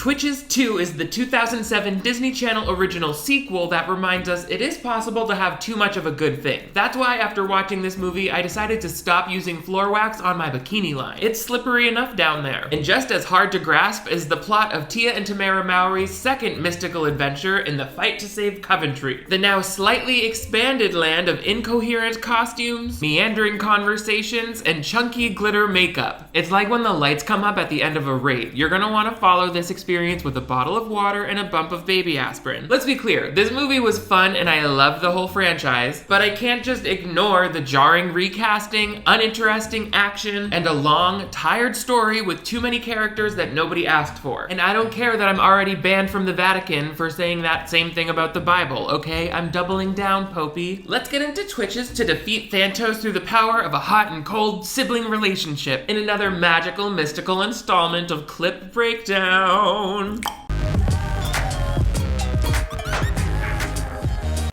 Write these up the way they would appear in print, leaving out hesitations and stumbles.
Twitches 2 is the 2007 Disney Channel original sequel that reminds us it is possible to have too much of a good thing. That's why after watching this movie, I decided to stop using floor wax on my bikini line. It's slippery enough down there. And just as hard to grasp is the plot of Tia and Tamara Mowry's second mystical adventure in the fight to save Coventry, the now slightly expanded land of incoherent costumes, meandering conversations, and chunky glitter makeup. It's like when the lights come up at the end of a rave. You're gonna want to follow this experience with a bottle of water and a bump of baby aspirin. Let's be clear, this movie was fun and I love the whole franchise, but I can't just ignore the jarring recasting, uninteresting action, and a long, tired story with too many characters that nobody asked for. And I don't care that I'm already banned from the Vatican for saying that same thing about the Bible, okay? I'm doubling down, Popey. Let's get into Twitches to defeat Thantos through the power of a hot and cold sibling relationship in another magical, mystical installment of Clip Breakdown.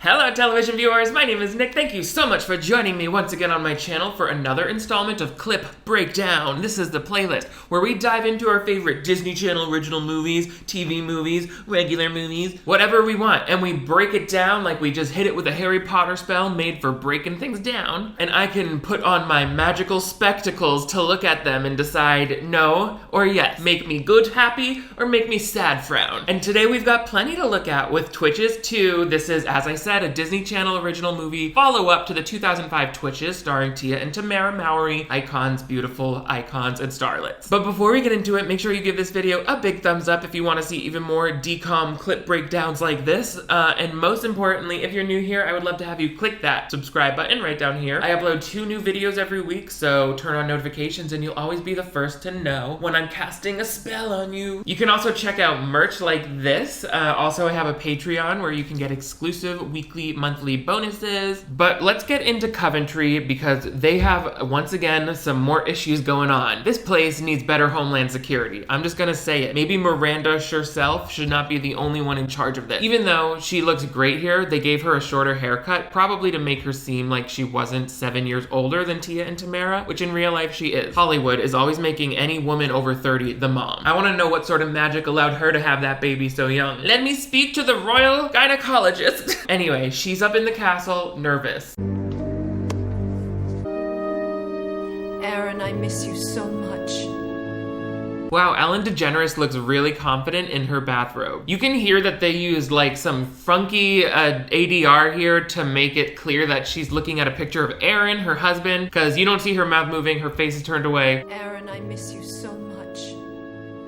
Hello television viewers, my name is Nick. Thank you so much for joining me once again on my channel for another installment of Clip Breakdown. This is the playlist where we dive into our favorite Disney Channel original movies, TV movies, regular movies, whatever we want, and we break it down like we just hit it with a Harry Potter spell made for breaking things down. And I can put on my magical spectacles to look at them and decide no or yes, make me good happy or make me sad frown. And today we've got plenty to look at with Twitches 2. This is, as I said, a Disney Channel original movie follow-up to the 2005 Twitches starring Tia and Tamara Mowry, icons, beautiful icons, and starlets. But before we get into it, make sure you give this video a big thumbs up if you want to see even more DCOM clip breakdowns like this. And most importantly, if you're new here, I would love to have you click that subscribe button right down here. I upload 2 new videos every week, so turn on notifications and you'll always be the first to know when I'm casting a spell on you. You can also check out merch like this. Also, I have a Patreon where you can get exclusive weekly, monthly bonuses. But let's get into Coventry because they have, once again, some more issues going on. This place needs better homeland security. I'm just gonna say it. Maybe Miranda herself should not be the only one in charge of this. Even though she looks great here, they gave her a shorter haircut, probably to make her seem like she wasn't 7 years older than Tia and Tamara, which in real life she is. Hollywood is always making any woman over 30 the mom. I wanna know what sort of magic allowed her to have that baby so young. Let me speak to the royal gynecologist. Anyway, she's up in the castle, nervous. Aaron, I miss you so much. Wow, Ellen DeGeneres looks really confident in her bathrobe. You can hear that they used like some funky ADR here to make it clear that she's looking at a picture of Aaron, her husband, because you don't see her mouth moving, her face is turned away. Aaron, I miss you so much.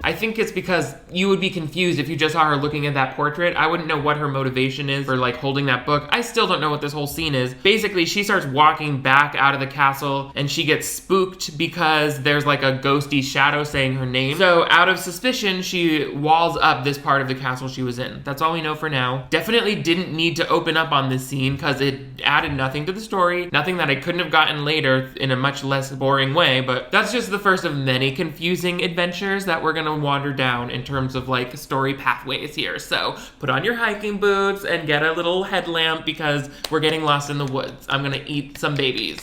I think it's because you would be confused if you just saw her looking at that portrait. I wouldn't know what her motivation is for like holding that book. I still don't know what this whole scene is. Basically, she starts walking back out of the castle and she gets spooked because there's like a ghosty shadow saying her name. So out of suspicion, she walls up this part of the castle she was in. That's all we know for now. Definitely didn't need to open up on this scene because it added nothing to the story. Nothing that I couldn't have gotten later in a much less boring way, but that's just the first of many confusing adventures that we're gonna wander down in terms of like story pathways here. So put on your hiking boots and get a little headlamp because we're getting lost in the woods. I'm gonna eat some babies.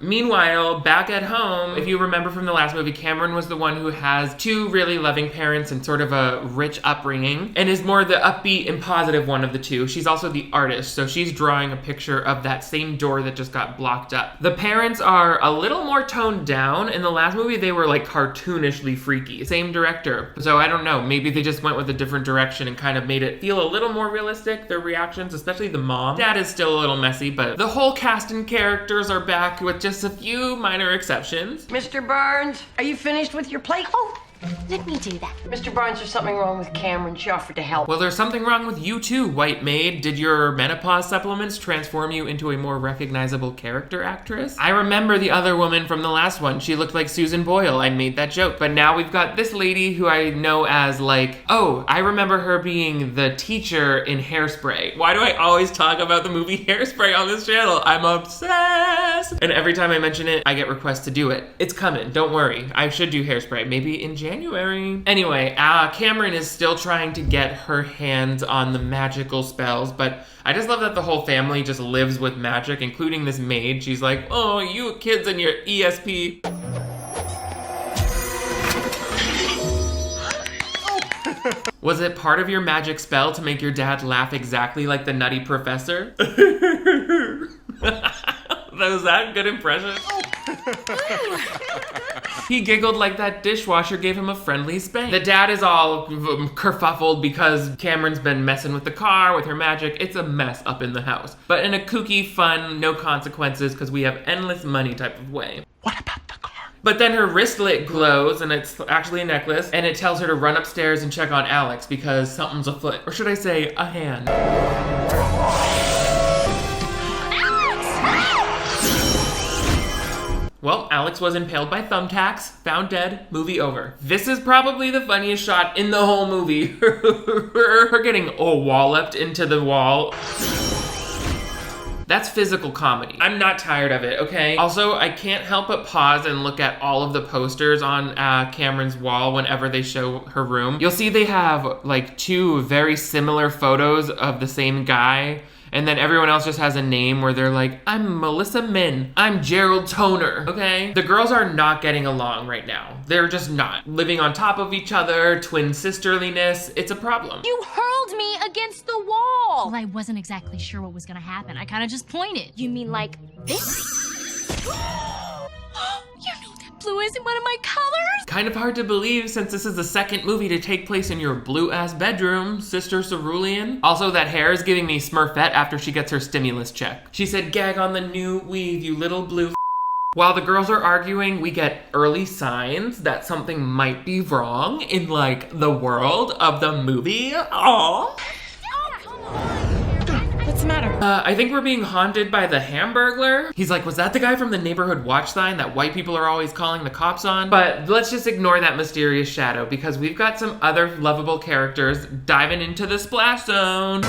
Meanwhile, back at home, if you remember from the last movie, Cameron was the one who has 2 really loving parents and sort of a rich upbringing and is more the upbeat and positive one of the 2. She's also the artist, so she's drawing a picture of that same door that just got blocked up. The parents are a little more toned down. In the last movie, they were like cartoonishly freaky. Same director. So I don't know, maybe they just went with a different direction and kind of made it feel a little more realistic, their reactions, especially the mom. Dad is still a little messy, but the whole cast and characters are back with just a few minor exceptions. Mr. Barnes, are you finished with your plate? Oh, let me do that. Mr. Barnes, there's something wrong with Cameron. She offered to help. Well, there's something wrong with you too, white maid. Did your menopause supplements transform you into a more recognizable character actress? I remember the other woman from the last one. She looked like Susan Boyle. I made that joke. But now we've got this lady who I know as like, oh, I remember her being the teacher in Hairspray. Why do I always talk about the movie Hairspray on this channel? I'm obsessed. And every time I mention it, I get requests to do it. It's coming, don't worry. I should do Hairspray, maybe in January. Anyway, Cameron is still trying to get her hands on the magical spells, but I just love that the whole family just lives with magic, including this maid. She's like, oh, you kids and your ESP. Was it part of your magic spell to make your dad laugh exactly like the Nutty Professor? Was that a good impression? He giggled like that dishwasher gave him a friendly spank. The dad is all kerfuffled because Cameron's been messing with the car, with her magic. It's a mess up in the house. But in a kooky, fun, no consequences because we have endless money type of way. What about the car? But then her wristlet glows, and it's actually a necklace, and it tells her to run upstairs and check on Alex because something's afoot. Or should I say, a hand. Well, Alex was impaled by thumbtacks, found dead, movie over. This is probably the funniest shot in the whole movie. Her getting walloped into the wall. That's physical comedy. I'm not tired of it, okay? Also, I can't help but pause and look at all of the posters on Cameron's wall whenever they show her room. You'll see they have like 2 very similar photos of the same guy. And then everyone else just has a name where they're like, I'm Melissa Min. I'm Gerald Toner, okay? The girls are not getting along right now. They're just not. Living on top of each other, twin sisterliness, it's a problem. You hurled me against the wall. Well, I wasn't exactly sure what was gonna happen. I kind of just pointed. You mean like this? You know that blue isn't one of my colors? Kind of hard to believe since this is the second movie to take place in your blue-ass bedroom, Sister Cerulean. Also, that hair is giving me Smurfette after she gets her stimulus check. She said, gag on the new weave, you little blue. While the girls are arguing, we get early signs that something might be wrong in, like, the world of the movie. Aww. What's the matter? I think we're being haunted by the Hamburglar. He's like, was that the guy from the neighborhood watch sign that white people are always calling the cops on? But let's just ignore that mysterious shadow because we've got some other lovable characters diving into the splash zone.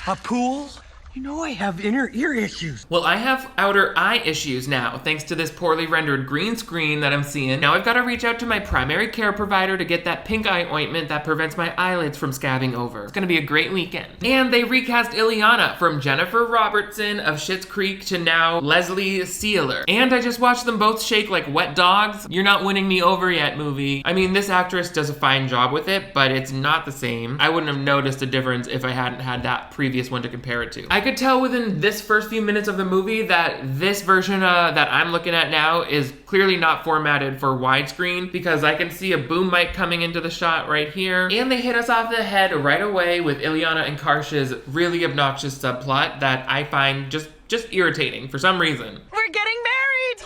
A pool? You know I have inner ear issues. Well, I have outer eye issues now, thanks to this poorly rendered green screen that I'm seeing. Now I've got to reach out to my primary care provider to get that pink eye ointment that prevents my eyelids from scabbing over. It's gonna be a great weekend. And they recast Ileana from Jennifer Robertson of Schitt's Creek to now Leslie Sealer. And I just watched them both shake like wet dogs. You're not winning me over yet, movie. I mean, this actress does a fine job with it, but it's not the same. I wouldn't have noticed a difference if I hadn't had that previous one to compare it to. I could tell within this first few minutes of the movie that this version that I'm looking at now is clearly not formatted for widescreen because I can see a boom mic coming into the shot right here. And they hit us off the head right away with Ileana and Karsh's really obnoxious subplot that I find just irritating for some reason. We're getting married!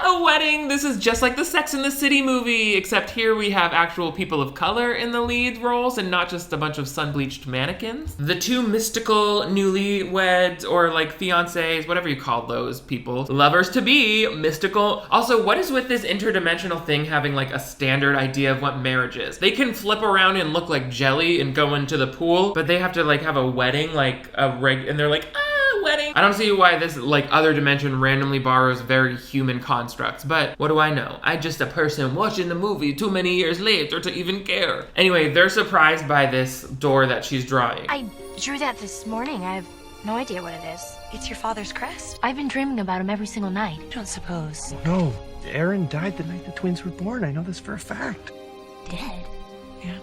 A wedding. This is just like the Sex and the City movie, except here we have actual people of color in the lead roles and not just a bunch of sun-bleached mannequins. The 2 mystical newlyweds or like fiancés, whatever you call those people, lovers-to-be, mystical. Also, what is with this interdimensional thing having like a standard idea of what marriage is? They can flip around and look like jelly and go into the pool, but they have to like have a wedding like and they're like, wedding. I don't see why this like other dimension randomly borrows very human constructs, but what do I know? I'm just a person watching the movie too many years later to even care. Anyway, they're surprised by this door that she's drawing. I drew that this morning. I have no idea what it is. It's your father's crest. I've been dreaming about him every single night. I don't suppose. No, Aaron died the night the twins were born. I know this for a fact. Dead? Yeah.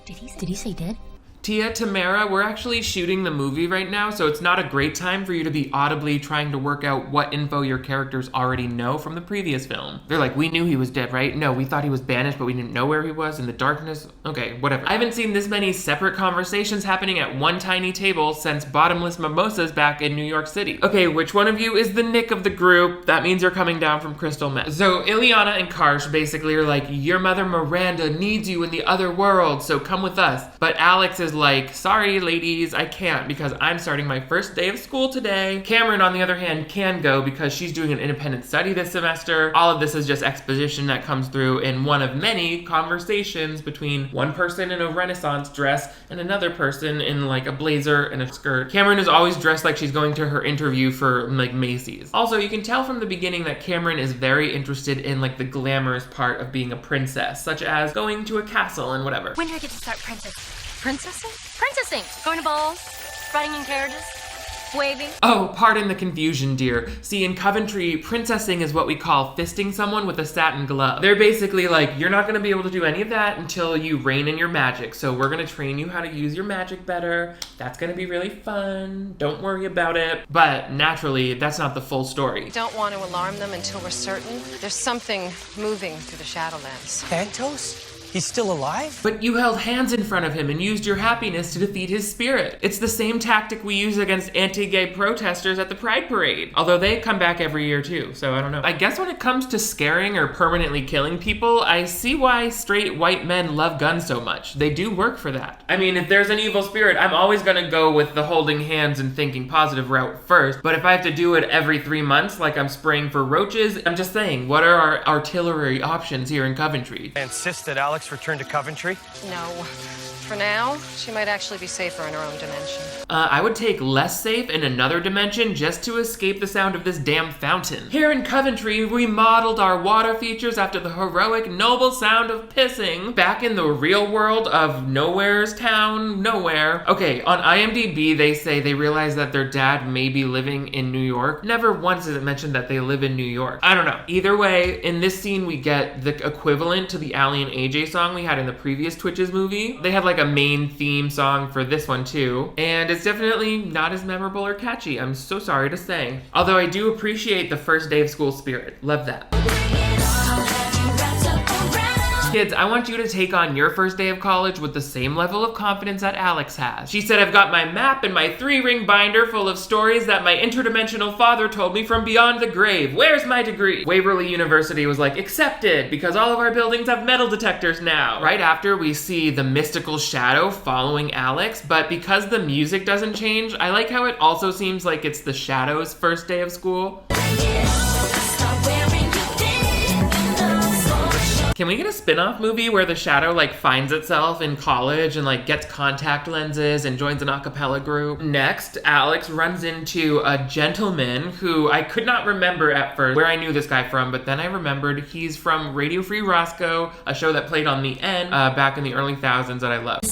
Did he say dead? Tia, Tamara, we're actually shooting the movie right now, so it's not a great time for you to be audibly trying to work out what info your characters already know from the previous film. They're like, we knew he was dead, right? No, we thought he was banished, but we didn't know where he was in the darkness. Okay, whatever. I haven't seen this many separate conversations happening at one tiny table since Bottomless Mimosas back in New York City. Okay, which one of you is the Nick of the group? That means you're coming down from Crystal Meth. So Ileana and Karsh basically are like, your mother Miranda needs you in the other world, so come with us. But Alex is like, sorry ladies, I can't because I'm starting my first day of school today. Cameron, on the other hand, can go because she's doing an independent study this semester. All of this is just exposition that comes through in one of many conversations between one person in a Renaissance dress and another person in like a blazer and a skirt. Cameron is always dressed like she's going to her interview for like Macy's. Also, you can tell from the beginning that Cameron is very interested in like the glamorous part of being a princess, such as going to a castle and whatever. When do I get to start princessing? Princessing? Princessing! Going to balls, riding in carriages. Waving. Oh, pardon the confusion, dear. See, in Coventry, princessing is what we call fisting someone with a satin glove. They're basically like, you're not gonna be able to do any of that until you rein in your magic. So we're gonna train you how to use your magic better. That's gonna be really fun. Don't worry about it. But naturally, that's not the full story. Don't want to alarm them until we're certain. There's something moving through the Shadowlands. Thantos? He's still alive? But you held hands in front of him and used your happiness to defeat his spirit. It's the same tactic we use against anti-gay protesters at the Pride Parade. Although they come back every year too, so I don't know. I guess when it comes to scaring or permanently killing people, I see why straight white men love guns so much. They do work for that. I mean, if there's an evil spirit, I'm always gonna go with the holding hands and thinking positive route first. But if I have to do it every 3 months, like I'm spraying for roaches, I'm just saying, what are our artillery options here in Coventry? I insist that Alex return to Coventry? No. For now, she might actually be safer in her own dimension. I would take less safe in another dimension just to escape the sound of this damn fountain. Here in Coventry, we modeled our water features after the heroic, noble sound of pissing. Back in the real world of Nowhere's Town, Nowhere. Okay, on IMDb, they say they realize that their dad may be living in New York. Never once is it mentioned that they live in New York. I don't know. Either way, in this scene, we get the equivalent to the Allie and AJ song we had in the previous Twitches movie. They have like a main theme song for this one too, and it's definitely not as memorable or catchy, I'm so sorry to say. Although I do appreciate the first day of school spirit. Love that. Kids, I want you to take on your first day of college with the same level of confidence that Alex has. She said, I've got my map and my 3-ring binder full of stories that my interdimensional father told me from beyond the grave. Where's my degree? Waverly University was like, accepted, because all of our buildings have metal detectors now. Right after, we see the mystical shadow following Alex, but because the music doesn't change, I like how it also seems like it's the shadow's first day of school. Can we get a spin-off movie where the shadow like finds itself in college and like gets contact lenses and joins an a cappella group? Next, Alex runs into a gentleman who I could not remember at first where I knew this guy from, but then I remembered he's from Radio Free Roscoe, a show that played on the N back in the early thousands that I loved.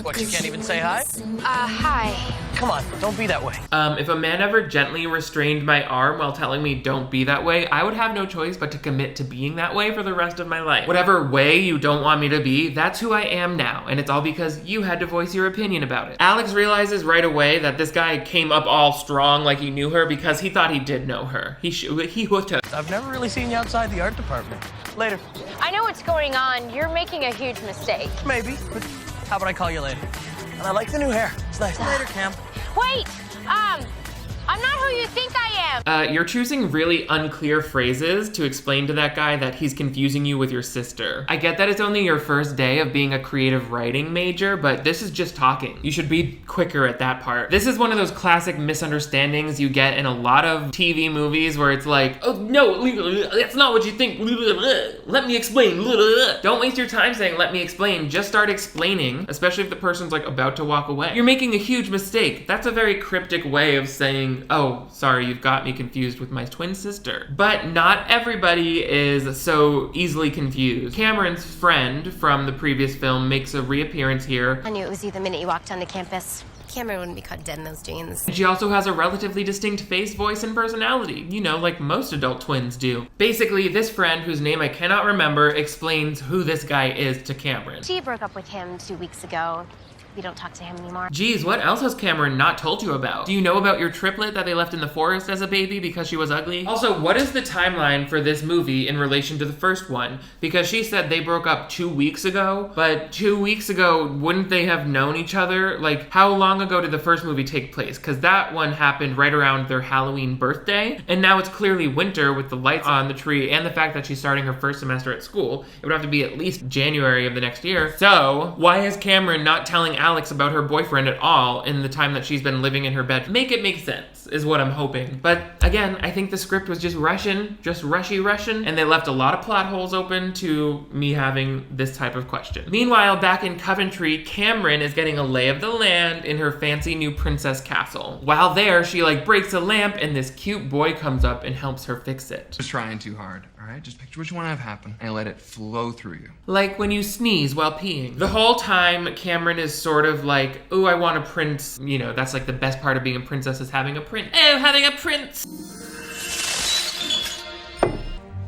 What, you can't even say hi? Hi. Come on, don't be that way. If a man ever gently restrained my arm while telling me don't be that way, I would have no choice but to commit to being that way for the rest of my life. Whatever way you don't want me to be, that's who I am now, and it's all because you had to voice your opinion about it. Alex realizes right away that this guy came up all strong like he knew her because he thought he did know her. He would have. I've never really seen you outside the art department. Later. I know what's going on. You're making a huge mistake. Maybe, but how about I call you later? And I like the new hair. It's nice. Later, Cam. Wait! I'm not who you think I am! You're choosing really unclear phrases to explain to that guy that he's confusing you with your sister. I get that it's only your first day of being a creative writing major, but this is just talking. You should be quicker at that part. This is one of those classic misunderstandings you get in a lot of TV movies where it's like, oh no, that's not what you think. Let me explain. Don't waste your time saying, let me explain. Just start explaining, especially if the person's like about to walk away. You're making a huge mistake. That's a very cryptic way of saying, oh, sorry, you've got me confused with my twin sister. But not everybody is so easily confused. Cameron's friend from the previous film makes a reappearance here. I knew it was you the minute you walked onto campus. Cameron wouldn't be caught dead in those jeans. She also has a relatively distinct face, voice, and personality. You know, like most adult twins do. Basically, this friend, whose name I cannot remember, explains who this guy is to Cameron. She broke up with him 2 weeks ago. We don't talk to him anymore. Geez, what else has Cameron not told you about? Do you know about your triplet that they left in the forest as a baby because she was ugly? Also, what is the timeline for this movie in relation to the first one? Because she said they broke up 2 weeks ago, but 2 weeks ago, wouldn't they have known each other? Like, how long ago did the first movie take place? Because that one happened right around their Halloween birthday, and now it's clearly winter with the lights on the tree and the fact that she's starting her first semester at school. It would have to be at least January of the next year. So, why is Cameron not telling Alex about her boyfriend at all in the time that she's been living in her bed? Make it make sense. is what I'm hoping. But again, I think the script was just rushy, and they left a lot of plot holes open to me having this type of question. Meanwhile, back in Coventry, Cameron is getting a lay of the land in her fancy new princess castle. While there, she like breaks a lamp and this cute boy comes up and helps her fix it. Just trying too hard, all right? Just picture what you want to have happen and let it flow through you. Like when you sneeze while peeing. The whole time, Cameron is sort of like, oh, I want a prince. You know, that's like the best part of being a princess is having a prince. Oh, having a prince.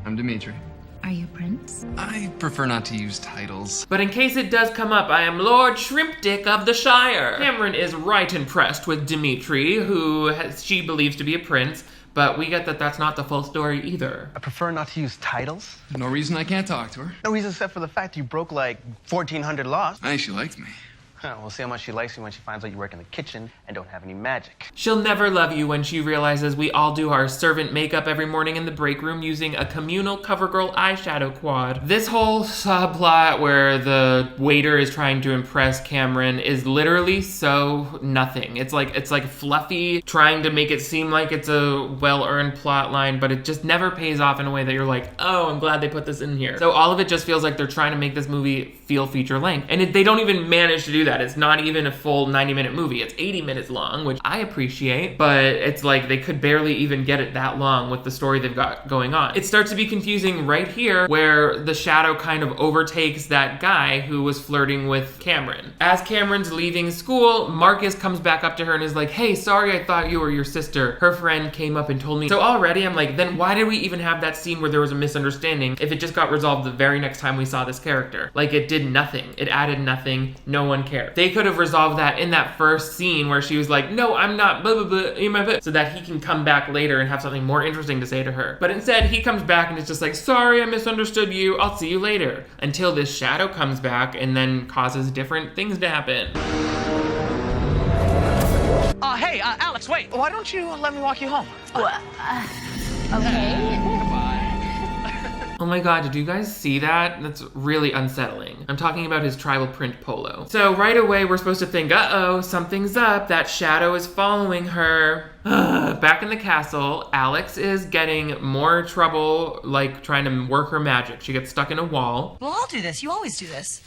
I'm Dimitri. Are you Prince? I prefer not to use titles. But in case it does come up, I am Lord Shrimp Dick of the Shire. Cameron is right impressed with Dimitri, who she believes to be a prince, but we get that that's not the full story either. I prefer not to use titles. No reason I can't talk to her. No reason except for the fact you broke like 1,400 laws. I think she likes me. We'll see how much she likes you when she finds out you work in the kitchen and don't have any magic. She'll never love you when she realizes we all do our servant makeup every morning in the break room using a communal CoverGirl eyeshadow quad. This whole subplot where the waiter is trying to impress Cameron is literally so nothing. It's like fluffy, trying to make it seem like it's a well-earned plot line, but it just never pays off in a way that you're like, oh, I'm glad they put this in here. So all of it just feels like they're trying to make this movie feel feature length. And they don't even manage to do that. It's not even a full 90-minute movie. It's 80 minutes long, which I appreciate, but it's like they could barely even get it that long with the story they've got going on. It starts to be confusing right here where the shadow kind of overtakes that guy who was flirting with Cameron. As Cameron's leaving school, Marcus comes back up to her and is like, hey, sorry, I thought you were your sister. Her friend came up and told me. So already I'm like, then why did we even have that scene where there was a misunderstanding if it just got resolved the very next time we saw this character? Like, it did nothing. It added nothing. No one cared. They could have resolved that in that first scene where she was like, no, I'm not blah, blah, blah, so that he can come back later and have something more interesting to say to her. But instead, he comes back and is just like, sorry, I misunderstood you. I'll see you later. Until this shadow comes back and then causes different things to happen. Hey, Alex, wait. Why don't you let me walk you home? Okay. Oh my god, did you guys see that? That's really unsettling. I'm talking about his tribal print polo. So right away, we're supposed to think, uh-oh, something's up. That shadow is following her. Back in the castle, Alex is getting more trouble, like trying to work her magic. She gets stuck in a wall. Well, I'll do this. You always do this.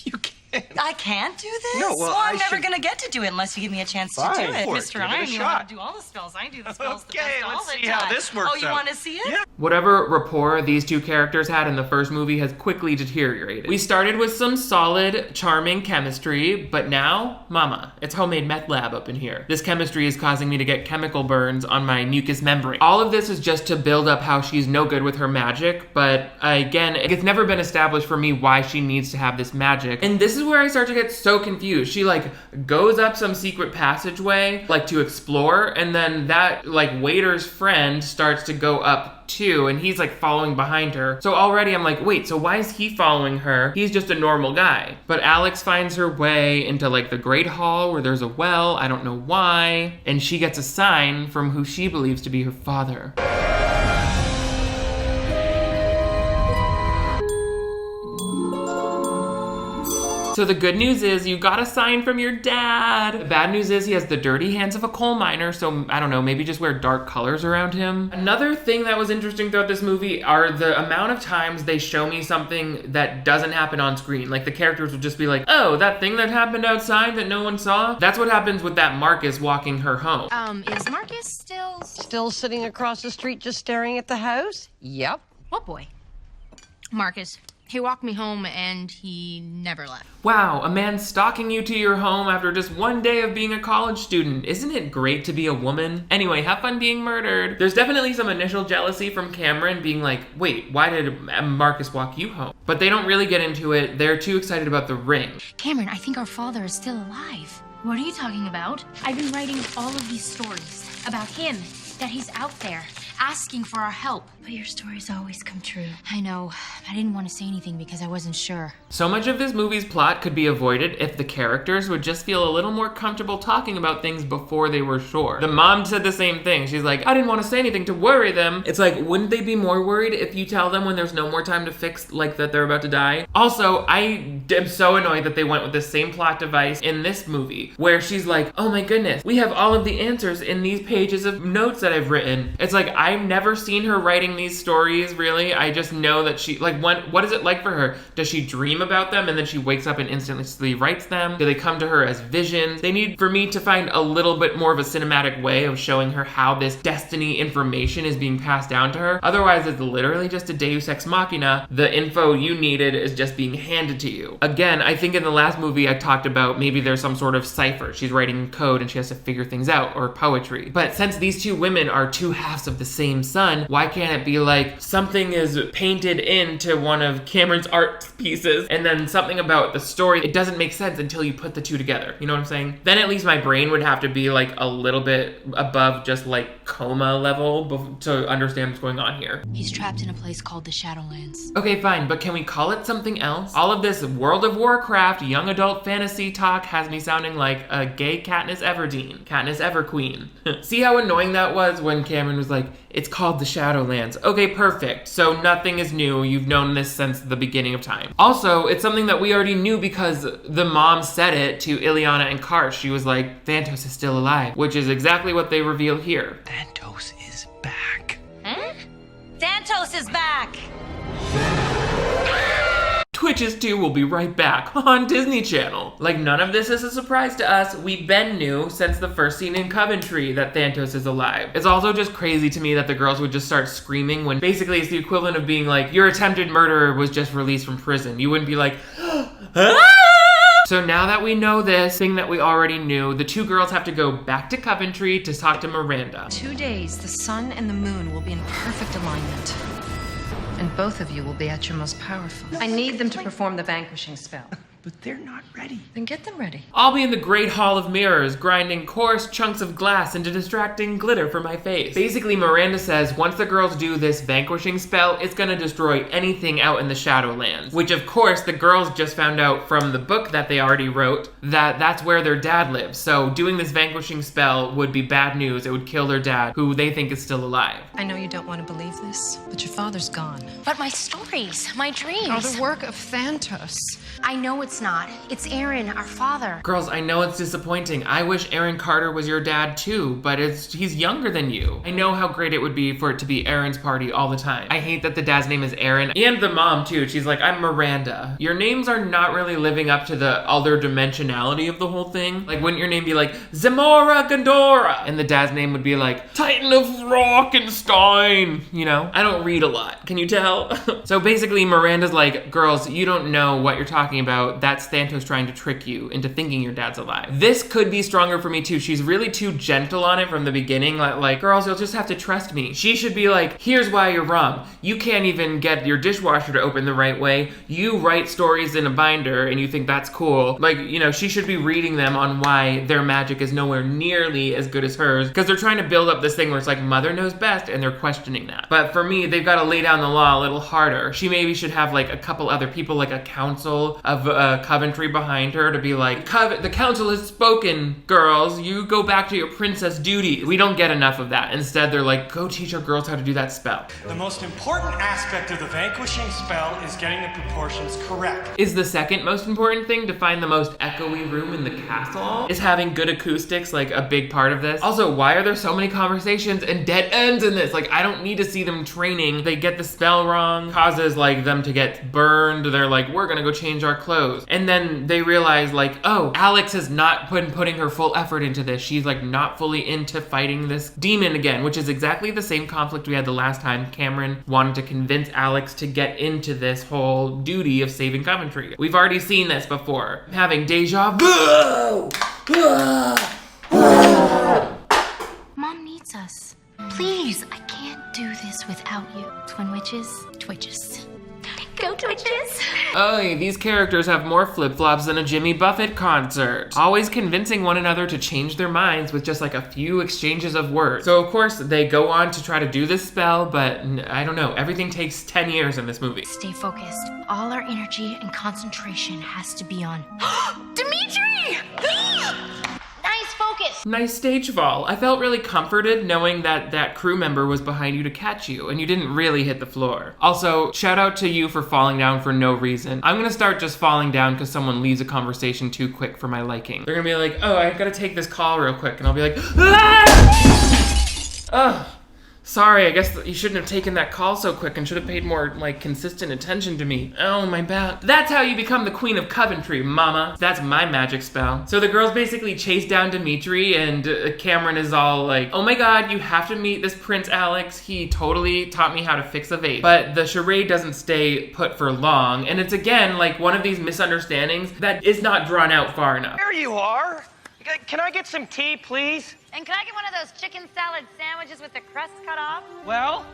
You can't. I can't do this? No, well, I'm never going to get to do it unless you give me a chance to do it. Mr. Iron, you know how to do all the spells. I do the spells the best all let's the see time. how this works Oh, you out. want to see it? Yeah. Whatever rapport these two characters had in the first movie has quickly deteriorated. We started with some solid, charming chemistry, but now, mama, it's homemade meth lab up in here. This chemistry is causing me to get chemical burns on my mucous membrane. All of this is just to build up how she's no good with her magic, but again, it's never been established for me why she needs to have this magic. And this is where I start to get so confused. She like goes up some secret passageway, like to explore, and then that like waiter's friend starts to go up too, and he's like following behind her. So already I'm like, wait, so why is he following her? He's just a normal guy. But Alex finds her way into like the Great Hall where there's a well, I don't know why, and she gets a sign from who she believes to be her father. So the good news is you got a sign from your dad. The bad news is he has the dirty hands of a coal miner, so I don't know, maybe just wear dark colors around him. Another thing that was interesting throughout this movie are the amount of times they show me something that doesn't happen on screen. Like the characters would just be like, oh, that thing that happened outside that no one saw? That's what happens with that Marcus walking her home. Is Marcus still... Still sitting across the street just staring at the house? Yep. What boy? Marcus. He walked me home and he never left. Wow, a man stalking you to your home after just one day of being a college student. Isn't it great to be a woman? Anyway, have fun being murdered. There's definitely some initial jealousy from Cameron being like, wait, why did Marcus walk you home? But they don't really get into it. They're too excited about the ring. Cameron, I think our father is still alive. What are you talking about? I've been writing all of these stories about him, that he's out there asking for our help. But your stories always come true. I know. I didn't want to say anything because I wasn't sure. So much of this movie's plot could be avoided if the characters would just feel a little more comfortable talking about things before they were sure. The mom said the same thing. She's like, I didn't want to say anything to worry them. It's like, wouldn't they be more worried if you tell them when there's no more time to fix, like that they're about to die? Also, I am so annoyed that they went with the same plot device in this movie, where she's like, oh my goodness, we have all of the answers in these pages of notes that I've written. It's like, I've never seen her writing these stories, really. I just know that she, like, what is it like for her? Does she dream about them and then she wakes up and instantly writes them? Do they come to her as visions? They need for me to find a little bit more of a cinematic way of showing her how this destiny information is being passed down to her. Otherwise, it's literally just a deus ex machina. The info you needed is just being handed to you. Again, I think in the last movie I talked about maybe there's some sort of cipher. She's writing code and she has to figure things out, or poetry. But since these two women are two halves of the same sun, why can't it be like something is painted into one of Cameron's art pieces and then something about the story? It doesn't make sense until you put the two together. You know what I'm saying? Then at least my brain would have to be like a little bit above just like coma level to understand what's going on here. He's trapped in a place called the Shadowlands. Okay, fine, but can we call it something else? All of this World of Warcraft young adult fantasy talk has me sounding like a gay Katniss Everdeen, Katniss Everqueen. See how annoying that was when Cameron was like, it's called the Shadowlands. Okay, perfect. So nothing is new. You've known this since the beginning of time. Also, it's something that we already knew because the mom said it to Ileana and Karsh. She was like, Thantos is still alive, which is exactly what they reveal here. Thantos is back. Huh? Thantos is back! Twitches 2 will be right back on Disney Channel. Like, none of this is a surprise to us. We've been new since the first scene in Coventry that Thantos is alive. It's also just crazy to me that the girls would just start screaming when basically it's the equivalent of being like, your attempted murderer was just released from prison. You wouldn't be like, ah! So now that we know this thing that we already knew, the two girls have to go back to Coventry to talk to Miranda. 2 days, the sun and the moon will be in perfect alignment. And both of you will be at your most powerful. I need them to perform the vanquishing spell. But they're not ready. Then get them ready. I'll be in the Great Hall of Mirrors, grinding coarse chunks of glass into distracting glitter for my face. Basically, Miranda says once the girls do this vanquishing spell, it's gonna destroy anything out in the Shadowlands. Which, of course, the girls just found out from the book that they already wrote that that's where their dad lives. So doing this vanquishing spell would be bad news. It would kill their dad, who they think is still alive. I know you don't want to believe this, but your father's gone. But my stories, my dreams. Are the work of Thantos. I know it's not. It's Aaron, our father. Girls, I know it's disappointing. I wish Aaron Carter was your dad too, but he's younger than you. I know how great it would be for it to be Aaron's party all the time. I hate that the dad's name is Aaron, and the mom too. She's like, I'm Miranda. Your names are not really living up to the other dimensionality of the whole thing. Like, wouldn't your name be like Zamora Gondora? And the dad's name would be like Titan of Rockenstein, you know? I don't read a lot, can you tell? So basically Miranda's like, girls, you don't know what you're talking about. That's Thantos trying to trick you into thinking your dad's alive. This could be stronger for me too. She's really too gentle on it from the beginning. Like, girls, you'll just have to trust me. She should be like, here's why you're wrong. You can't even get your dishwasher to open the right way. You write stories in a binder and you think that's cool. Like, you know, she should be reading them on why their magic is nowhere nearly as good as hers, because they're trying to build up this thing where it's like mother knows best and they're questioning that. But for me, they've got to lay down the law a little harder. She maybe should have like a couple other people, like a council of Coventry behind her to be like, the council has spoken, girls. You go back to your princess duties. We don't get enough of that. Instead, they're like, go teach our girls how to do that spell. The most important aspect of the vanquishing spell is getting the proportions correct. Is the second most important thing to find the most echoey room in the castle? Is having good acoustics like a big part of this? Also, why are there so many conversations and dead ends in this? Like, I don't need to see them training. They get the spell wrong, causes like them to get burned. They're like, we're gonna go change our clothes. And then they realize like, oh, Alex has not been putting her full effort into this. She's like not fully into fighting this demon again, which is exactly the same conflict we had the last time Cameron wanted to convince Alex to get into this whole duty of saving Coventry. We've already seen this before. Having deja vu. Mom needs us. Please, I can't do this without you. Twin witches, twitches. Go Twitches. Oh, these characters have more flip-flops than a Jimmy Buffett concert. Always convincing one another to change their minds with just like a few exchanges of words. So of course they go on to try to do this spell, but I don't know, everything takes 10 years in this movie. Stay focused. All our energy and concentration has to be on Dimitri! Nice focus. Nice stage fall. I felt really comforted knowing that that crew member was behind you to catch you and you didn't really hit the floor. Also, shout out to you for falling down for no reason. I'm gonna start just falling down because someone leaves a conversation too quick for my liking. They're gonna be like, oh, I gotta take this call real quick, and I'll be like, ah! Ugh. Sorry, I guess you shouldn't have taken that call so quick and should have paid more, like, consistent attention to me. Oh, my back. That's how you become the Queen of Coventry, mama. That's my magic spell. So the girls basically chase down Dimitri, and Cameron is all like, oh my god, you have to meet this Prince Alex. He totally taught me how to fix a vape. But the charade doesn't stay put for long, and it's again, like, one of these misunderstandings that is not drawn out far enough. There you are. Can I get some tea, please? And can I get one of those chicken salad sandwiches with the crust cut off? Well?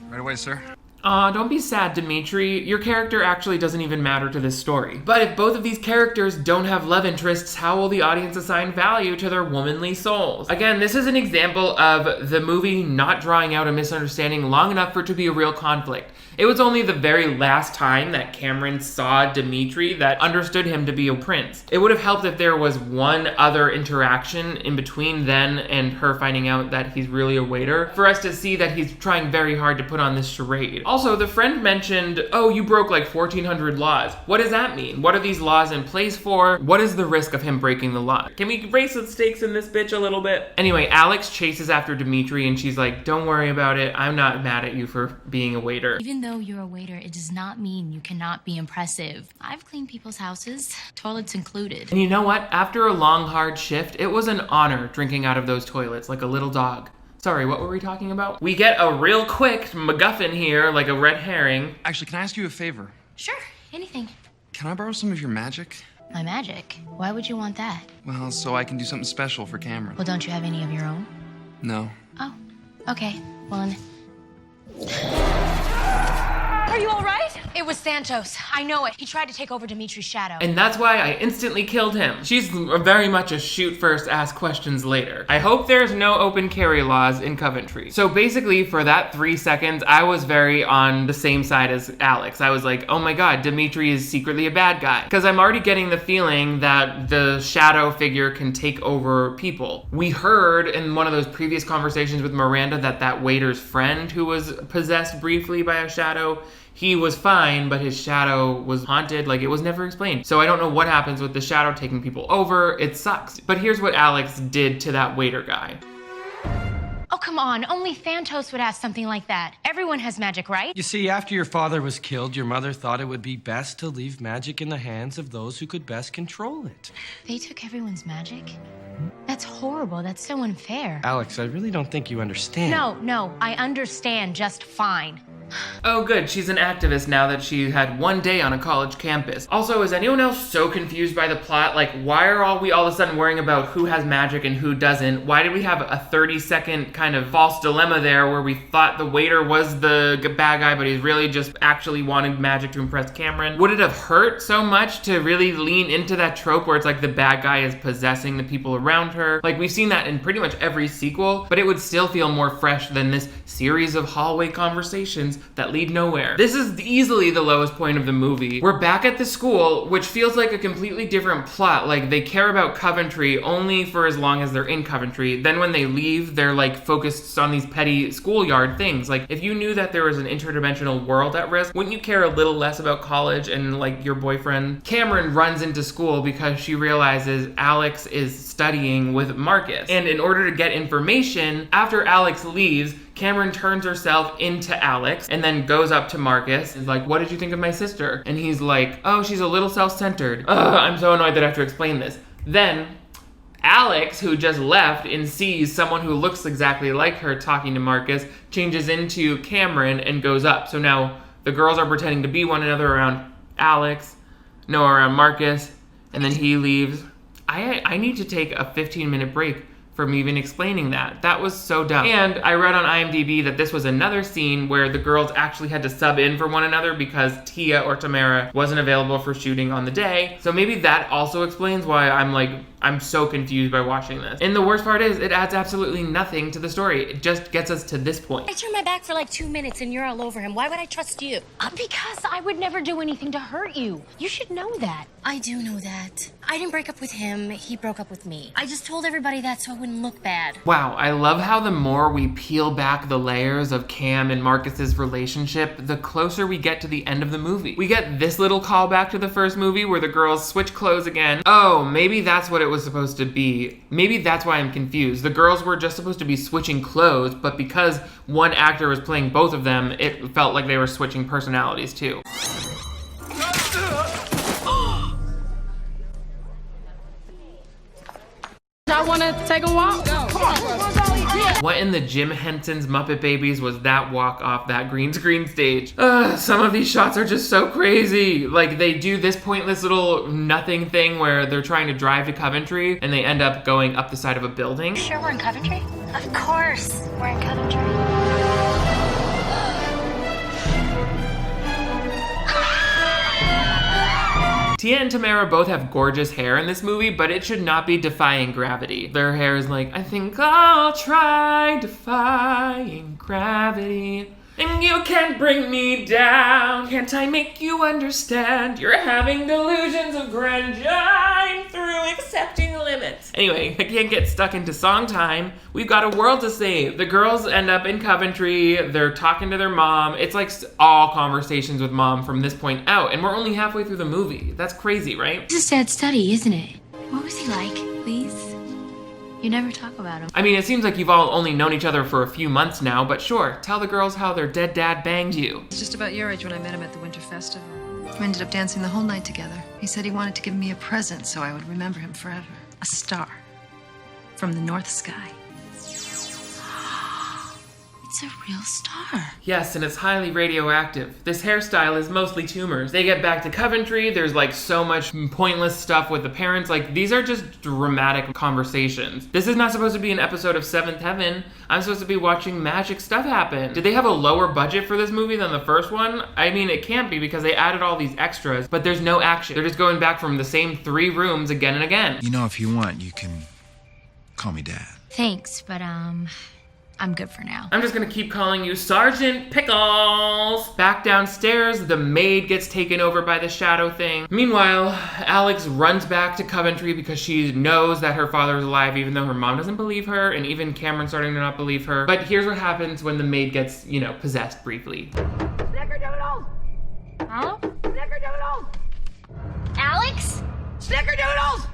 Right away, sir. Aw, don't be sad, Dimitri. Your character actually doesn't even matter to this story. But if both of these characters don't have love interests, how will the audience assign value to their womanly souls? Again, this is an example of the movie not drawing out a misunderstanding long enough for it to be a real conflict. It was only the very last time that Cameron saw Dimitri that understood him to be a prince. It would have helped if there was one other interaction in between then and her finding out that he's really a waiter, for us to see that he's trying very hard to put on this charade. Also, the friend mentioned, oh, you broke like 1,400 laws. What does that mean? What are these laws in place for? What is the risk of him breaking the law? Can we raise the stakes in this bitch a little bit? Anyway, Alex chases after Dimitri and she's like, don't worry about it. I'm not mad at you for being a waiter. Even though you're a waiter, it does not mean you cannot be impressive. I've cleaned people's houses, toilets included. And you know what? After a long, hard shift, it was an honor drinking out of those toilets like a little dog. Sorry, what were we talking about? We get a real quick MacGuffin here, like a red herring. Actually, can I ask you a favor? Sure, anything. Can I borrow some of your magic? My magic? Why would you want that? Well, so I can do something special for Cameron. Well, don't you have any of your own? No. Oh, okay. Well, Are you all right? It was Thantos. I know it. He tried to take over Dimitri's shadow. And that's why I instantly killed him. She's very much a shoot first, ask questions later. I hope there's no open carry laws in Coventry. So basically, for that 3 seconds, I was very on the same side as Alex. I was like, oh my god, Dimitri is secretly a bad guy. Because I'm already getting the feeling that the shadow figure can take over people. We heard in one of those previous conversations with Miranda that that waiter's friend who was possessed briefly by a shadow, he was fine, but his shadow was haunted, like it was never explained. So I don't know what happens with the shadow taking people over, it sucks. But here's what Alex did to that waiter guy. Oh, come on. Only Thantos would ask something like that. Everyone has magic, right? You see, after your father was killed, your mother thought it would be best to leave magic in the hands of those who could best control it. they took everyone's magic? That's horrible. That's so unfair. Alex, I really don't think you understand. No, I understand just fine. Oh good, she's an activist now that she had one day on a college campus. Also, is anyone else so confused by the plot? Like, why are we all of a sudden worrying about who has magic and who doesn't? Why did we have a 30-second kind of false dilemma there where we thought the waiter was the bad guy, but he's really just actually wanted magic to impress Cameron? Would it have hurt so much to really lean into that trope where it's like the bad guy is possessing the people around her? Like, we've seen that in pretty much every sequel, but it would still feel more fresh than this series of hallway conversations that lead nowhere. This is easily the lowest point of the movie. We're back at the school, which feels like a completely different plot. Like, they care about Coventry only for as long as they're in Coventry. Then when they leave, they're like focused on these petty schoolyard things. Like, if you knew that there was an interdimensional world at risk, wouldn't you care a little less about college and like your boyfriend? Cameron runs into school because she realizes Alex is studying with Marcus. And in order to get information, after Alex leaves, Cameron turns herself into Alex and then goes up to Marcus and is like, what did you think of my sister? And he's like, oh, she's a little self-centered. Ugh, I'm so annoyed that I have to explain this. Then Alex, who just left and sees someone who looks exactly like her talking to Marcus, changes into Cameron and goes up. So now the girls are pretending to be one another around around Marcus, and then he leaves. I need to take a 15-minute break from even explaining that. That was so dumb. And I read on IMDb that this was another scene where the girls actually had to sub in for one another because Tia or Tamara wasn't available for shooting on the day. So maybe that also explains why I'm so confused by watching this. And the worst part is, it adds absolutely nothing to the story. It just gets us to this point. I turned my back for like 2 minutes and you're all over him. Why would I trust you? Because I would never do anything to hurt you. You should know that. I do know that. I didn't break up with him. He broke up with me. I just told everybody that so it wouldn't look bad. Wow, I love how the more we peel back the layers of Cam and Marcus's relationship, the closer we get to the end of the movie. We get this little callback to the first movie where the girls switch clothes again. Oh, maybe that's what it was supposed to be. Maybe that's why I'm confused. The girls were just supposed to be switching clothes, but because one actor was playing both of them, it felt like they were switching personalities too. I want to take a walk. Come on. What in the Jim Henson's Muppet Babies was that walk off that green screen stage? Some of these shots are just so crazy. Like, they do this pointless little nothing thing where they're trying to drive to Coventry and they end up going up the side of a building. Sure we're in Coventry? Of course, we're in Coventry. Tia and Tamara both have gorgeous hair in this movie, but it should not be defying gravity. Their hair is like, I think I'll try defying gravity. And you can't bring me down. Can't I make you understand? You're having delusions of grandeur through accepting limits. Anyway, I can't get stuck into song time. We've got a world to save. The girls end up in Coventry. They're talking to their mom. It's like all conversations with mom from this point out. And we're only halfway through the movie. That's crazy, right? It's a sad study, isn't it? What was he like, please? You never talk about him. I mean, it seems like you've all only known each other for a few months now, but sure, tell the girls how their dead dad banged you. It's just about your age when I met him at the Winter Festival. We ended up dancing the whole night together. He said he wanted to give me a present so I would remember him forever. A star from the North Sky. It's a real star. Yes, and it's highly radioactive. This hairstyle is mostly tumors. They get back to Coventry, there's like so much pointless stuff with the parents. Like, these are just dramatic conversations. This is not supposed to be an episode of Seventh Heaven. I'm supposed to be watching magic stuff happen. Did they have a lower budget for this movie than the first one? I mean, it can't be because they added all these extras, but there's no action. They're just going back from the same 3 rooms again and again. You know, if you want, you can call me Dad. Thanks, but I'm good for now. I'm just gonna keep calling you Sergeant Pickles. Back downstairs, the maid gets taken over by the shadow thing. Meanwhile, Alex runs back to Coventry because she knows that her father is alive, even though her mom doesn't believe her, and even Cameron's starting to not believe her. But here's what happens when the maid gets, you know, possessed briefly. Snickerdoodles! Huh? Snickerdoodles! Alex? Snickerdoodles!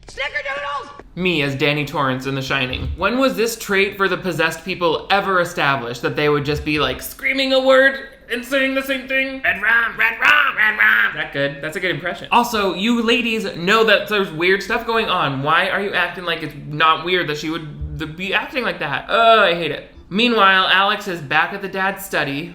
Snickerdoodles! Me as Danny Torrance in The Shining. When was this trait for the possessed people ever established, that they would just be like screaming a word and saying the same thing? Red rum, red rum, red rum. That good? That's a good impression. Also, you ladies know that there's weird stuff going on. Why are you acting like it's not weird that she would be acting like that? I hate it. Meanwhile, Alex is back at the dad's study.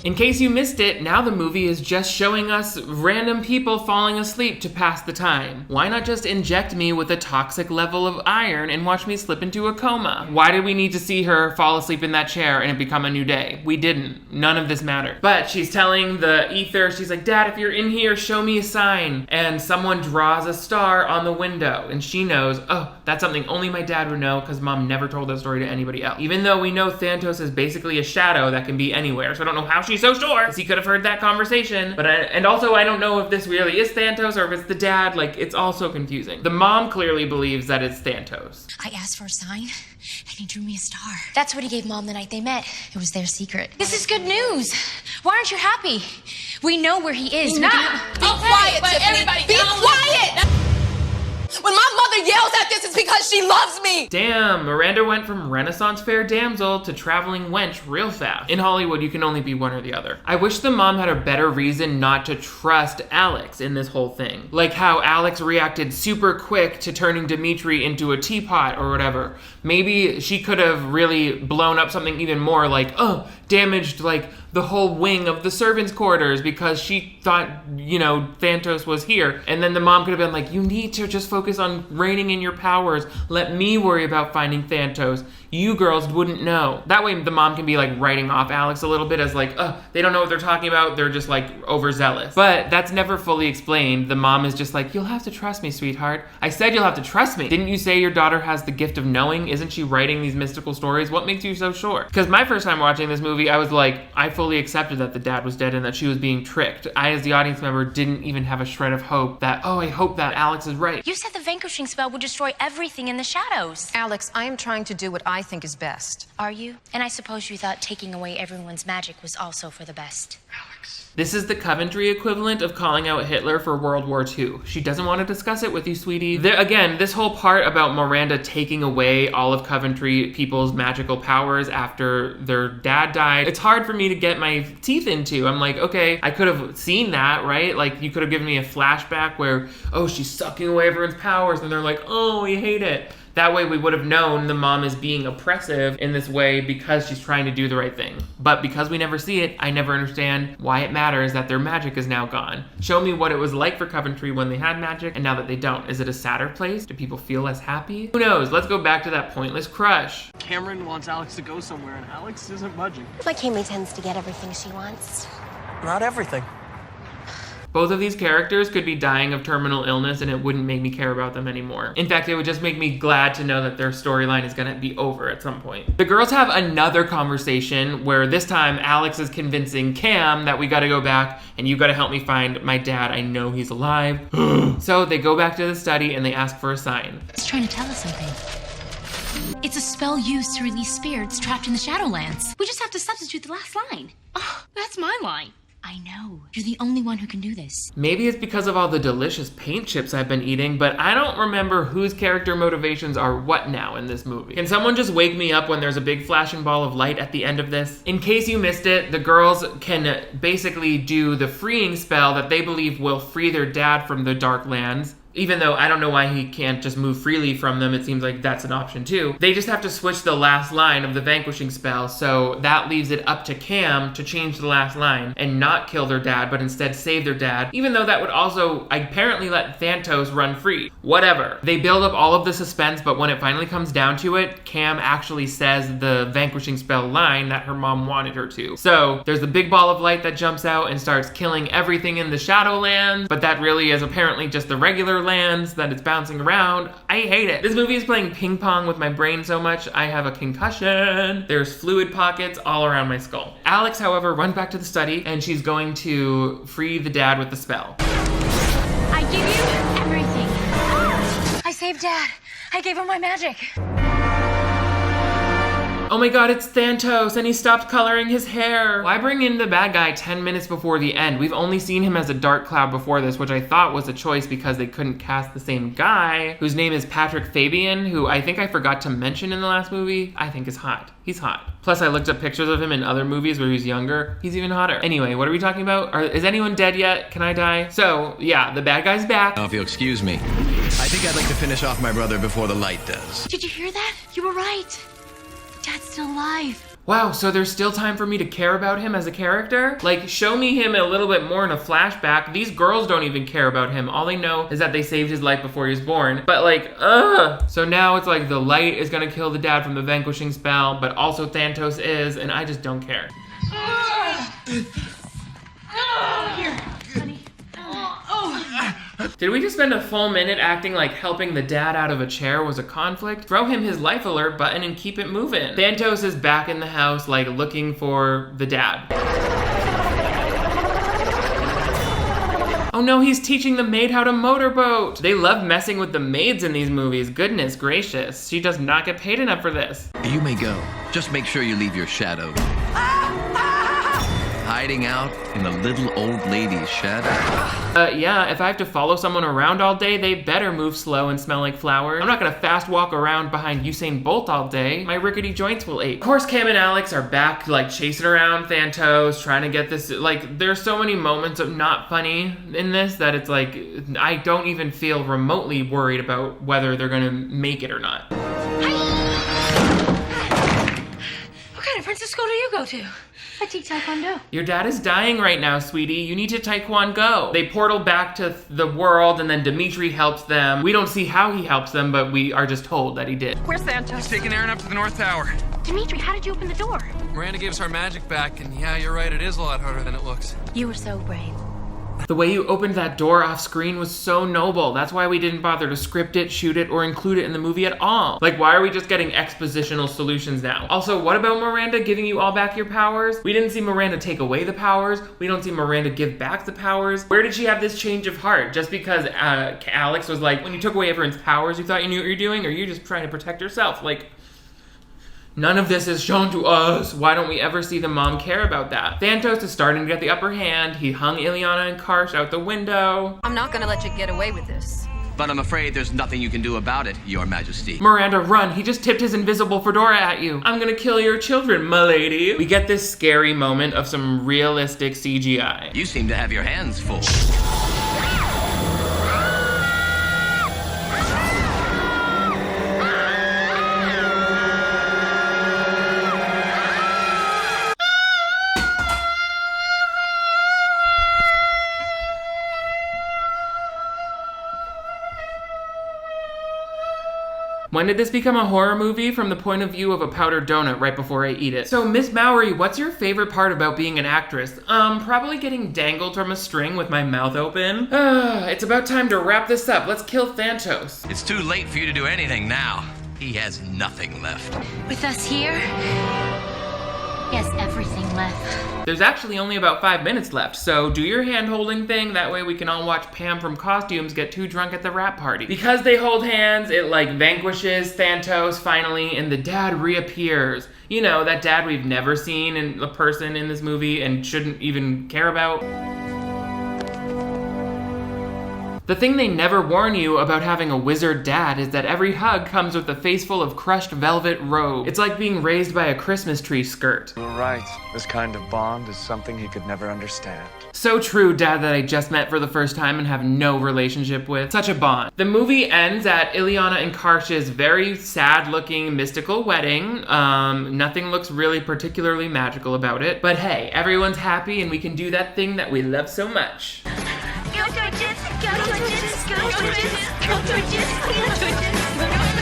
In case you missed it, now the movie is just showing us random people falling asleep to pass the time. Why not just inject me with a toxic level of iron and watch me slip into a coma? Why did we need to see her fall asleep in that chair and it become a new day? We didn't. None of this mattered. But she's telling the ether, she's like, Dad, if you're in here, show me a sign. And someone draws a star on the window and she knows, oh, that's something only my dad would know because mom never told that story to anybody else. Even though we know Thantos is basically a shadow that can be anywhere, so I don't know how she's so sure, because he could have heard that conversation. But and also I don't know if this really is Thantos or if it's the dad. Like, it's all so confusing. The mom clearly believes that it's Thantos. I asked for a sign, and he drew me a star. That's what he gave Mom the night they met. It was their secret. This is good news. Why aren't you happy? We know where he is. Be quiet, Tiffany. Everybody, be quiet! When my mother yells at this, it's because she loves me! Damn, Miranda went from Renaissance fair damsel to traveling wench real fast. In Hollywood, you can only be one or the other. I wish the mom had a better reason not to trust Alex in this whole thing. Like how Alex reacted super quick to turning Dimitri into a teapot or whatever. Maybe she could have really blown up something even more, like, oh, damaged like the whole wing of the servants' quarters because she thought, you know, Thantos was here. And then the mom could have been like, you need to just focus on reigning in your powers. Let me worry about finding Thantos. You girls wouldn't know. That way the mom can be like writing off Alex a little bit as like, they don't know what they're talking about. They're just like overzealous. But that's never fully explained. The mom is just like, you'll have to trust me, sweetheart. I said you'll have to trust me. Didn't you say your daughter has the gift of knowing? Isn't she writing these mystical stories? What makes you so sure? Because my first time watching this movie, I was like, I fully accepted that the dad was dead and that she was being tricked. I, as the audience member, didn't even have a shred of hope that, I hope that Alex is right. You said the vanquishing spell would destroy everything in the shadows. Alex, I am trying to do what I think is best. Are you? And I suppose you thought taking away everyone's magic was also for the best. This is the Coventry equivalent of calling out Hitler for World War II. She doesn't want to discuss it with you, sweetie. Again, this whole part about Miranda taking away all of Coventry people's magical powers after their dad died, it's hard for me to get my teeth into. I'm like, okay, I could have seen that, right? Like, you could have given me a flashback where, she's sucking away everyone's powers, and they're like, we hate it. That way we would have known the mom is being oppressive in this way because she's trying to do the right thing. But because we never see it, I never understand why it matters that their magic is now gone. Show me what it was like for Coventry when they had magic and now that they don't. Is it a sadder place? Do people feel less happy? Who knows? Let's go back to that pointless crush. Cameron wants Alex to go somewhere and Alex isn't budging. Like Amy tends to get everything she wants. Not everything. Both of these characters could be dying of terminal illness and it wouldn't make me care about them anymore. In fact, it would just make me glad to know that their storyline is gonna be over at some point. The girls have another conversation where this time Alex is convincing Cam that we gotta go back and you gotta help me find my dad. I know he's alive. So they go back to the study and they ask for a sign. It's trying to tell us something. It's a spell used to release spirits trapped in the Shadowlands. We just have to substitute the last line. Oh, that's my line. I know. You're the only one who can do this. Maybe it's because of all the delicious paint chips I've been eating, but I don't remember whose character motivations are what now in this movie. Can someone just wake me up when there's a big flashing ball of light at the end of this? In case you missed it, the girls can basically do the freeing spell that they believe will free their dad from the Dark Lands. Even though I don't know why he can't just move freely from them, it seems like that's an option too. They just have to switch the last line of the vanquishing spell, so that leaves it up to Cam to change the last line and not kill their dad, but instead save their dad, even though that would also apparently let Thantos run free. Whatever. They build up all of the suspense, but when it finally comes down to it, Cam actually says the vanquishing spell line that her mom wanted her to. So there's the big ball of light that jumps out and starts killing everything in the Shadowlands, but that really is apparently just the regular lands that it's bouncing around. I hate it. This movie is playing ping pong with my brain so much I have a concussion. There's fluid pockets all around my skull. Alex, however, runs back to the study and she's going to free the dad with the spell. I give you everything. I saved Dad. I gave him my magic. Oh my god, it's Thantos, and he stopped coloring his hair. Why bring in the bad guy 10 minutes before the end? We've only seen him as a dark cloud before this, which I thought was a choice because they couldn't cast the same guy, whose name is Patrick Fabian, who I think I forgot to mention in the last movie. I think is hot. He's hot. Plus, I looked up pictures of him in other movies where he's younger. He's even hotter. Anyway, what are we talking about? Is anyone dead yet? Can I die? So, yeah, the bad guy's back. Now, if you'll excuse me, I think I'd like to finish off my brother before the light does. Did you hear that? You were right. Dad's still alive. Wow, so there's still time for me to care about him as a character? Like, show me him a little bit more in a flashback. These girls don't even care about him. All they know is that they saved his life before he was born. But like, So now it's like the light is gonna kill the dad from the vanquishing spell, but also Thantos is, and I just don't care. Here, honey. Did we just spend a full minute acting like helping the dad out of a chair was a conflict? Throw him his life alert button and keep it moving. Thantos is back in the house, like looking for the dad. Oh no, he's teaching the maid how to motorboat. They love messing with the maids in these movies. Goodness gracious, she does not get paid enough for this. You may go. Just make sure you leave your shadow hiding out in the little old lady's shadow. Yeah, if I have to follow someone around all day, they better move slow and smell like flowers. I'm not gonna fast walk around behind Usain Bolt all day. My rickety joints will ache. Of course, Cam and Alex are back, like, chasing around Thantos, trying to get this, like, there's so many moments of not funny in this that it's like, I don't even feel remotely worried about whether they're gonna make it or not. What kind of princess school do you go to? I teach Taekwondo. Your dad is dying right now, sweetie. You need to Taekwondo. They portal back to the world, and then Dimitri helps them. We don't see how he helps them, but we are just told that he did. Where's Thantos? He's taking Aaron up to the North Tower. Dimitri, how did you open the door? Miranda gave us our magic back, and yeah, you're right, it is a lot harder than it looks. You were so brave. The way you opened that door off screen was so noble. That's why we didn't bother to script it, shoot it, or include it in the movie at all. Like, why are we just getting expositional solutions now? Also, what about Miranda giving you all back your powers? We didn't see Miranda take away the powers. We don't see Miranda give back the powers. Where did she have this change of heart? Just because Alex was like, when you took away everyone's powers, you thought you knew what you're doing? Or are you just trying to protect yourself? Like, none of this is shown to us. Why don't we ever see the mom care about that? Thantos is starting to get the upper hand. He hung Ileana and Karsh out the window. I'm not gonna let you get away with this. But I'm afraid there's nothing you can do about it, Your Majesty. Miranda, run. He just tipped his invisible fedora at you. I'm gonna kill your children, m'lady. We get this scary moment of some realistic CGI. You seem to have your hands full. When did this become a horror movie? From the point of view of a powdered donut right before I eat it. So, Miss Mowry, what's your favorite part about being an actress? Probably getting dangled from a string with my mouth open. It's about time to wrap this up. Let's kill Thantos. It's too late for you to do anything now. He has nothing left. With us here? He has everything left. There's actually only about 5 minutes left, so do your hand-holding thing. That way we can all watch Pam from Costumes get too drunk at the rap party. Because they hold hands, it like vanquishes Thantos finally, and the dad reappears. You know, that dad we've never seen in a person in this movie and shouldn't even care about. The thing they never warn you about having a wizard dad is that every hug comes with a face full of crushed velvet robe. It's like being raised by a Christmas tree skirt. You're right. This kind of bond is something he could never understand. So true, dad that I just met for the first time and have no relationship with. Such a bond. The movie ends at Ileana and Karsh's very sad-looking mystical wedding. Nothing looks really particularly magical about it. But hey, everyone's happy and we can do that thing that we love so much.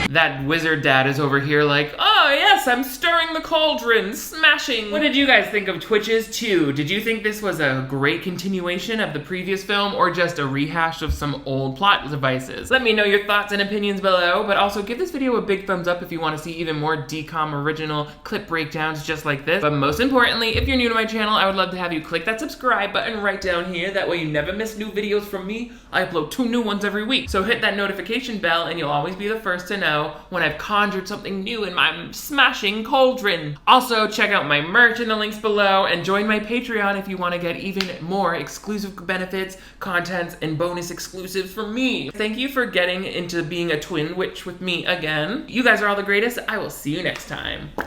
That wizard dad is over here like, oh yes, I'm stirring the cauldron, smashing. What did you guys think of Twitches 2? Did you think this was a great continuation of the previous film or just a rehash of some old plot devices? Let me know your thoughts and opinions below, but also give this video a big thumbs up if you want to see even more DCOM original clip breakdowns just like this. But most importantly, if you're new to my channel, I would love to have you click that subscribe button right down here. That way you never miss new videos from me. I upload 2 new ones every week. So hit that notification bell and you'll always be the first to know when I've conjured something new in my smashing cauldron. Also, check out my merch in the links below and join my Patreon if you want to get even more exclusive benefits, contents, and bonus exclusives from me. Thank you for getting into being a twin witch with me again. You guys are all the greatest. I will see you next time.